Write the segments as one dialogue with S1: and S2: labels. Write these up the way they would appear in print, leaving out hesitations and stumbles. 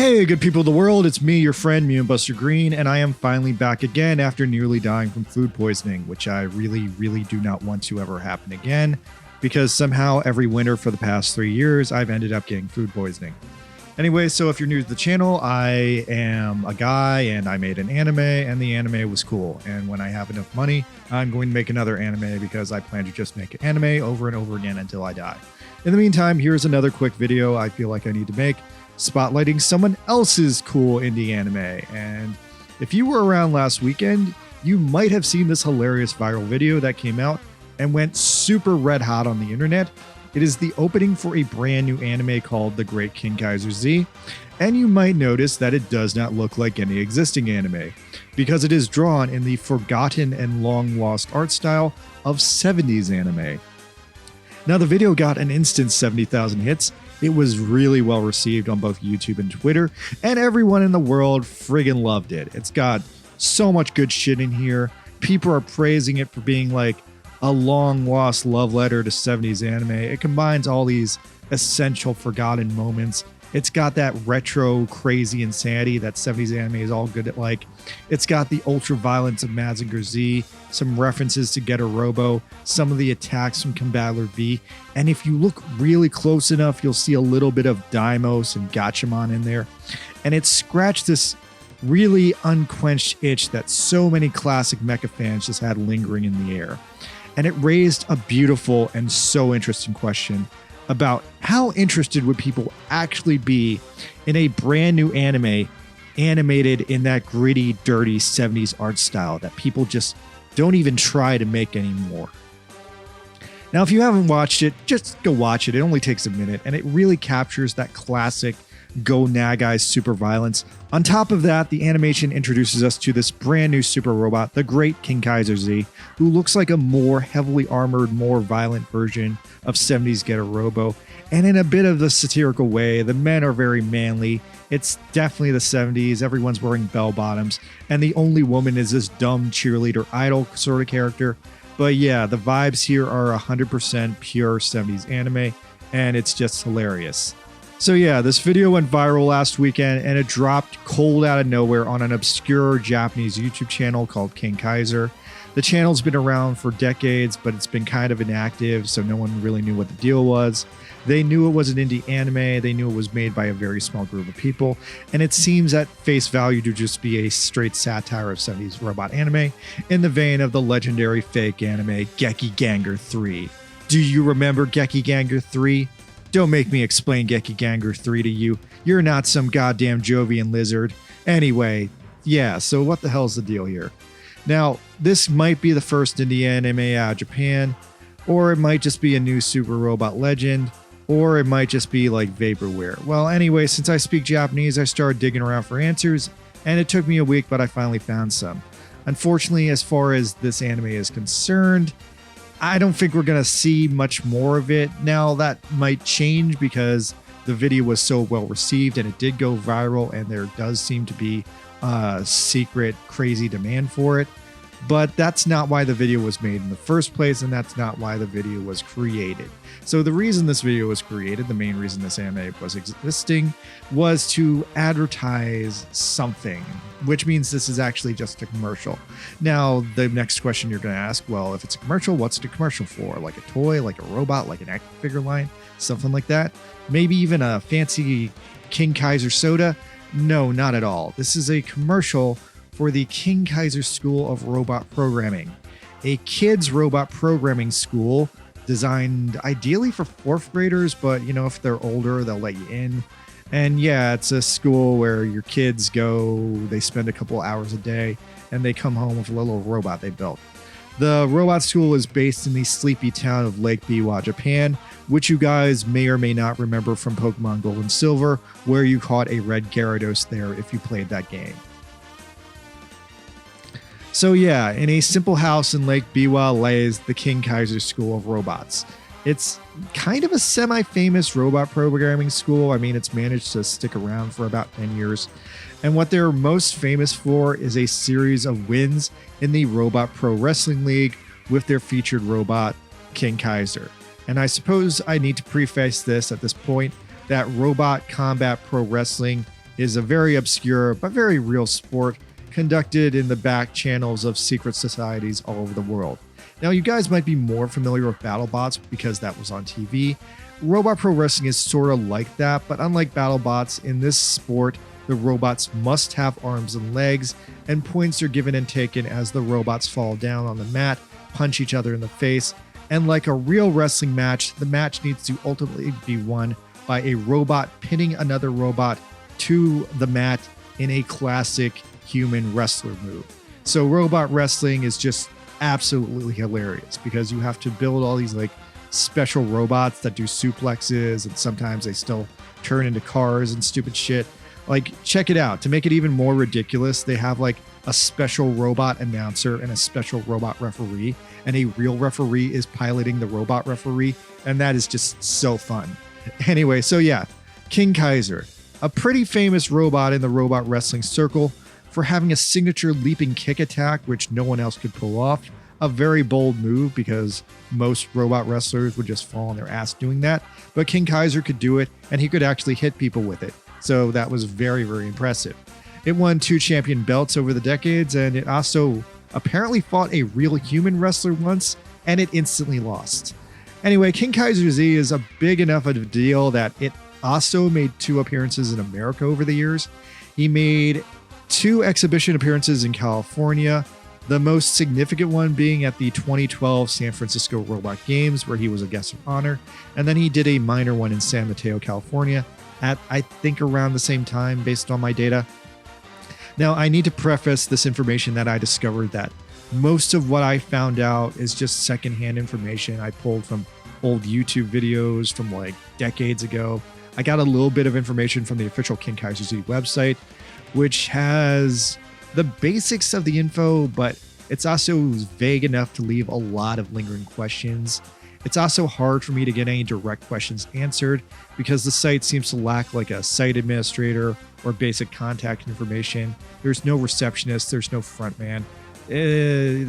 S1: Hey, good people of the world, it's me, your friend, Mew and Buster Green, and I am finally back again after nearly dying from food poisoning, which I really do not want to ever happen again, because somehow every winter for the past 3 years, I've ended up getting food poisoning. Anyway, so if you're new to the channel, I am a guy and I made an anime, and the anime was cool. And when I have enough money, I'm going to make another anime because I plan to just make an anime over and over again until I die. In the meantime, here's another quick video I feel like I need to make, spotlighting someone else's cool indie anime. And if you were around last weekend, you might have seen this hilarious viral video that came out and went super red hot on the internet. It is the opening for a brand new anime called The Great King Kaiser Z, and you might notice that it does not look like any existing anime, because it is drawn in the forgotten and long lost art style of 70s anime. Now the video got an instant 70,000 hits. It was really well received on both YouTube and Twitter, and everyone in the world friggin' loved it. It's got so much good shit in here. People are praising it for being like a long lost love letter to 70s anime. It combines all these essential forgotten moments. It's got that retro crazy insanity that 70s anime is all good at like. It's got the ultra violence of Mazinger Z, some references to Getter Robo, some of the attacks from Combattler V, and if you look really close enough, you'll see a little bit of Daimos and Gatchaman in there. And it scratched this really unquenched itch that so many classic mecha fans just had lingering in the air. And it raised a beautiful and so interesting question about how interested would people actually be in a brand new anime animated in that gritty, dirty 70s art style that people just don't even try to make anymore. Now, if you haven't watched it, just go watch it. It only takes a minute, and it really captures that classic Go Nagai super violence. On top of that, the animation introduces us to this brand new super robot, the Great King Kaiser Z, who looks like a more heavily armored, more violent version of 70s Getter Robo. And in a bit of the satirical way, the men are very manly. It's definitely the 70s. Everyone's wearing bell bottoms, and the only woman is this dumb cheerleader idol sort of character. But yeah, the vibes here are 100% pure 70s anime, and it's just hilarious. So yeah, this video went viral last weekend, and it dropped cold out of nowhere on an obscure Japanese YouTube channel called King Kaiser. The channel's been around for decades, but it's been kind of inactive, so no one really knew what the deal was. They knew it was an indie anime, they knew it was made by a very small group of people, and it seems at face value to just be a straight satire of 70s robot anime in the vein of the legendary fake anime Gekiganger 3. Do you remember Gekiganger 3? Don't make me explain Gekiganger 3 to you. You're not some goddamn Jovian lizard. Anyway, yeah, so what the hell's the deal here? Now, this might be the first indie anime out of Japan, or it might just be a new super robot legend, or it might just be like vaporware. Well, anyway, since I speak Japanese, I started digging around for answers, and it took me a week, but I finally found some. Unfortunately, as far as this anime is concerned, I don't think we're going to see much more of it. Now, that might change because the video was so well received and it did go viral, and there does seem to be a secret crazy demand for it. But that's not why the video was made in the first place, and that's not why the video was created. So the reason this video was created, the main reason this anime was existing, was to advertise something, which means this is actually just a commercial. Now, the next question you're going to ask, well, if it's a commercial, what's the commercial for? Like a toy, like a robot, like an action figure line, something like that? Maybe even a fancy King Kaiser soda? No, not at all. This is a commercial for the King Kaiser School of Robot Programming, a kids robot programming school designed ideally for 4th graders, but you know, if they're older, they'll let you in. And yeah, it's a school where your kids go, they spend a couple hours a day, and they come home with a little robot they built. The robot school is based in the sleepy town of Lake Biwa, Japan, which you guys may or may not remember from Pokemon Gold and Silver, where you caught a red Gyarados there if you played that game. So yeah, in a simple house in Lake Biwa lays the King Kaiser School of Robots. It's kind of a semi-famous robot programming school. I mean, it's managed to stick around for about 10 years. And what they're most famous for is a series of wins in the Robot Pro Wrestling League with their featured robot, King Kaiser. And I suppose I need to preface this at this point that Robot Combat Pro Wrestling is a very obscure but very real sport conducted in the back channels of secret societies all over the world. Now, you guys might be more familiar with BattleBots because that was on TV. Robot Pro Wrestling is sort of like that, but unlike BattleBots, in this sport, the robots must have arms and legs, and points are given and taken as the robots fall down on the mat, punch each other in the face, and like a real wrestling match, the match needs to ultimately be won by a robot pinning another robot to the mat in a classic human wrestler move. So robot wrestling is just absolutely hilarious because you have to build all these like special robots that do suplexes, and sometimes they still turn into cars and stupid shit. Like, check it out. To make it even more ridiculous, they have like a special robot announcer and a special robot referee, and a real referee is piloting the robot referee, and that is just so fun. Anyway, so yeah, King Kaiser, a pretty famous robot in the robot wrestling circle for having a signature leaping kick attack, which no one else could pull off. A very bold move because most robot wrestlers would just fall on their ass doing that. But King Kaiser could do it, and he could actually hit people with it. So that was very, very impressive. It won 2 champion belts over the decades, and it also apparently fought a real human wrestler once, and it instantly lost. Anyway, King Kaiser Z is a big enough of a deal that it also made 2 appearances in America over the years. He made 2 exhibition appearances in California, the most significant one being at the 2012 San Francisco Robot Games, where he was a guest of honor, and then he did a minor one in San Mateo, California, at I think around the same time based on my data. Now, I need to preface this information that I discovered that most of what I found out is just secondhand information I pulled from old YouTube videos from like decades ago. I got a little bit of information from the official King Kaiser Z website, which has the basics of the info, but it's also vague enough to leave a lot of lingering questions. It's also hard for me to get any direct questions answered because the site seems to lack like a site administrator or basic contact information. There's no receptionist, there's no front man.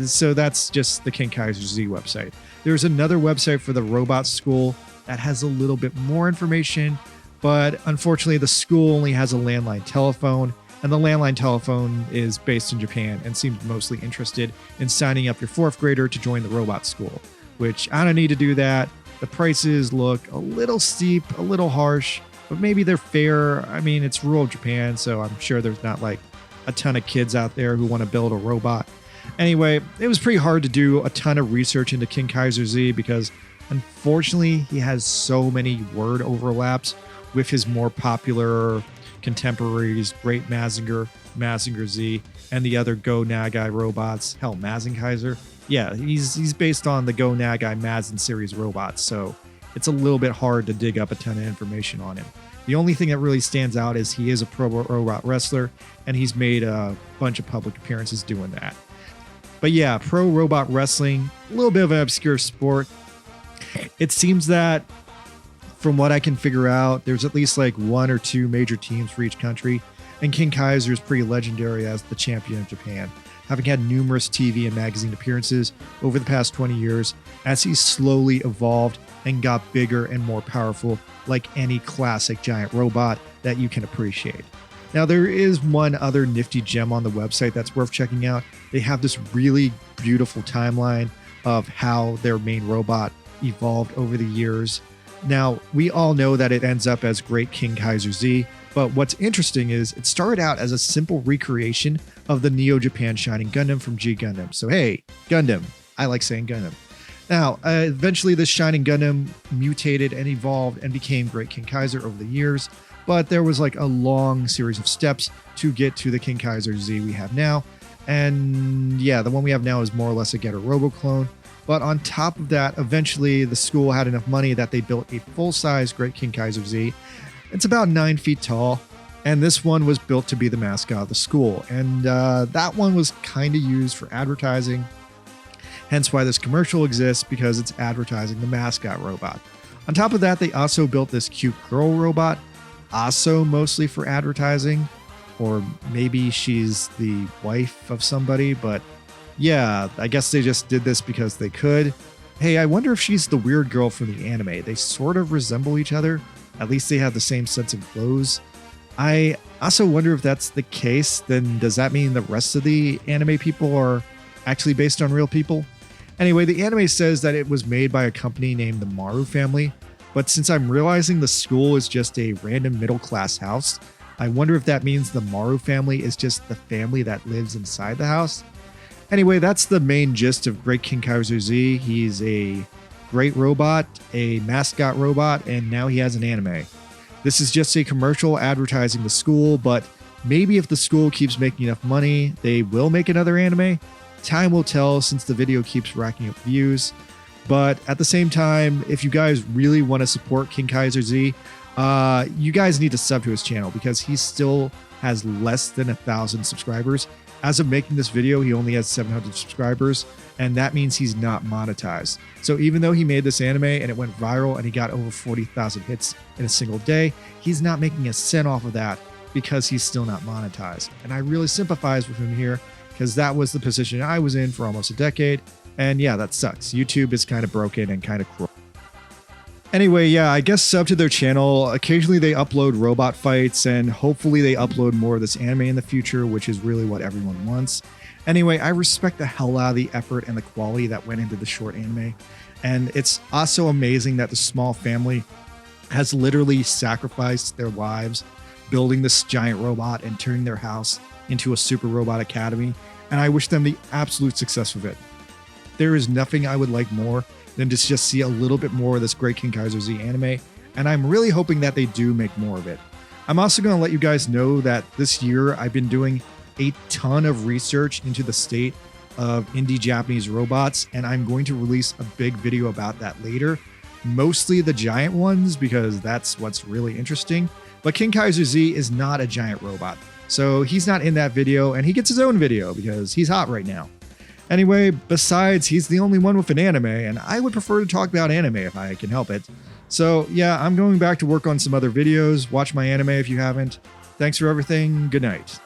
S1: So that's just the King Kaiser Z website. There's another website for the robot school that has a little bit more information, but unfortunately the school only has a landline telephone, and the landline telephone is based in Japan and seems mostly interested in signing up your 4th grader to join the robot school, which I don't need to do that. The prices look a little steep, a little harsh, but maybe they're fair. I mean, it's rural Japan, so I'm sure there's not like a ton of kids out there who want to build a robot. Anyway, it was pretty hard to do a ton of research into King Kaiser Z because unfortunately he has so many word overlaps with his more popular contemporaries, Great Mazinger, Mazinger Z, and the other Go Nagai robots. Hell, Mazin Kaiser. Yeah, he's based on the Go Nagai Mazin series robots, so it's a little bit hard to dig up a ton of information on him. The only thing that really stands out is he is a pro robot wrestler, and he's made a bunch of public appearances doing that. But yeah, pro robot wrestling, a little bit of an obscure sport. It seems that from what I can figure out, there's at least like 1 or 2 major teams for each country, and King Kaiser is pretty legendary as the champion of Japan, having had numerous TV and magazine appearances over the past 20 years as he slowly evolved and got bigger and more powerful like any classic giant robot that you can appreciate. Now, there is one other nifty gem on the website that's worth checking out. They have this really beautiful timeline of how their main robot evolved over the years. Now, we all know that it ends up as Great King Kaiser Z, but what's interesting is it started out as a simple recreation of the Neo Japan Shining Gundam from G Gundam. So hey, Gundam. I like saying Gundam. Now, eventually this Shining Gundam mutated and evolved and became Great King Kaiser over the years, but there was like a long series of steps to get to the King Kaiser Z we have now. And yeah, the one we have now is more or less a Getter Robo clone. But on top of that, eventually the school had enough money that they built a full-size Great King Kaiser Z. It's about 9 feet tall, and this one was built to be the mascot of the school. And that one was kind of used for advertising, hence why this commercial exists, because it's advertising the mascot robot. On top of that, they also built this cute girl robot, also mostly for advertising, or maybe she's the wife of somebody, but yeah, I guess they just did this because they could. Hey, I wonder if she's the weird girl from the anime. They sort of resemble each other. At least they have the same sense of clothes. I also wonder if that's the case, then does that mean the rest of the anime people are actually based on real people? Anyway, the anime says that it was made by a company named the Maru family, but since I'm realizing the school is just a random middle class house, I wonder if that means the Maru family is just the family that lives inside the house. Anyway, that's the main gist of Great King Kaiser Z. He's a great robot, a mascot robot, and now he has an anime. This is just a commercial advertising the school, but maybe if the school keeps making enough money, they will make another anime. Time will tell since the video keeps racking up views. But at the same time, if you guys really want to support King Kaiser Z, you guys need to sub to his channel because he still has less than 1,000 subscribers. As of making this video, he only has 700 subscribers, and that means he's not monetized. So even though he made this anime and it went viral and he got over 40,000 hits in a single day, he's not making a cent off of that because he's still not monetized. And I really sympathize with him here because that was the position I was in for almost a decade. And yeah, that sucks. YouTube is kind of broken and kind of cruel. Anyway, yeah, I guess sub to their channel. Occasionally they upload robot fights, and hopefully they upload more of this anime in the future, which is really what everyone wants. Anyway, I respect the hell out of the effort and the quality that went into the short anime. And it's also amazing that the small family has literally sacrificed their lives building this giant robot and turning their house into a super robot academy. And I wish them the absolute success of it. There is nothing I would like more than to just see a little bit more of this Great King Kaiser Z anime, and I'm really hoping that they do make more of it. I'm also going to let you guys know that this year I've been doing a ton of research into the state of indie Japanese robots, and I'm going to release a big video about that later. Mostly the giant ones, because that's what's really interesting. But King Kaiser Z is not a giant robot, so he's not in that video, and he gets his own video because he's hot right now. Anyway, besides, he's the only one with an anime, and I would prefer to talk about anime if I can help it. So yeah, I'm going back to work on some other videos. Watch my anime if you haven't. Thanks for everything. Good night.